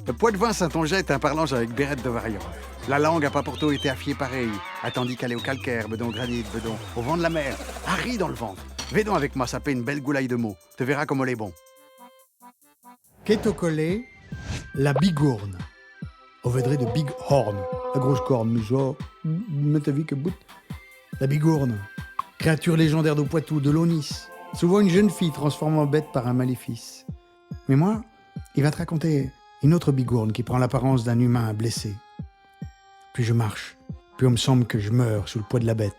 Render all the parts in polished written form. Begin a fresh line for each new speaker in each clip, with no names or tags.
Le Poitevin Saint-Onget est un parlange avec bérette de variant. La langue a pas pour tout été affiée pareil, attendu qu'elle est au calcaire, bedon granit, bedon, au vent de la mer, Harry dans le ventre. Védon avec moi, ça fait une belle goulaille de mots. Tu verras comme elle est bon.
Qu'est au collé la bigourne. Au vedré de big horn. La grosse corne, mais ça, mais ta vie que bout. La bigourne, créature légendaire de Poitou, de l'Onis. Souvent une jeune fille transformée en bête par un maléfice. Mais moi, il va te raconter une autre bigourne qui prend l'apparence d'un humain blessé. Puis je marche, puis on me semble que je meurs sous le poids de la bête.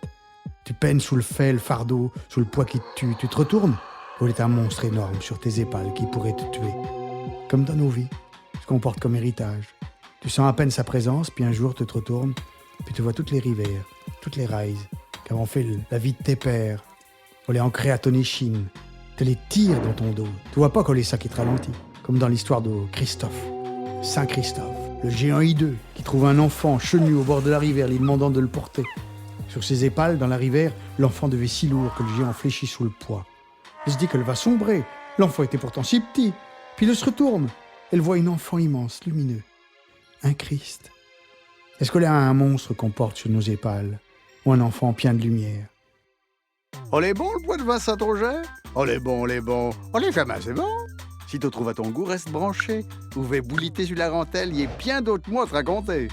Tu peines sous le fait, le fardeau, sous le poids qui te tue. Tu te retournes, il est un monstre énorme sur tes épaules qui pourrait te tuer. Comme dans nos vies, ce qu'on porte comme héritage. Tu sens à peine sa présence, puis un jour tu te retournes, puis tu vois toutes les rivières, toutes les rails, qui ont fait la vie de tes pères. On les ancrés à ton échine, te les tire dans ton dos. Tu vois pas qu'on est ça qui te ralentit, comme dans l'histoire de Christophe, Saint Christophe, le géant hideux qui trouve un enfant chenu au bord de la rivière, lui demandant de le porter. Sur ses épaules, dans la rivière, l'enfant devait si lourd que le géant fléchit sous le poids. Il se dit qu'elle va sombrer. L'enfant était pourtant si petit. Puis il se retourne. Elle voit un enfant immense, lumineux. Un Christ. Est-ce qu'on a un monstre qu'on porte sur nos épaules? Ou un enfant plein de lumière?
On est bon le Poitevin Saint-Onget? On est bon, on est bon. On est jamais assez bon. Si tu trouves à ton goût, reste branché. Ou vais bouliter sur la rentelle, il y a bien d'autres mots à te raconter.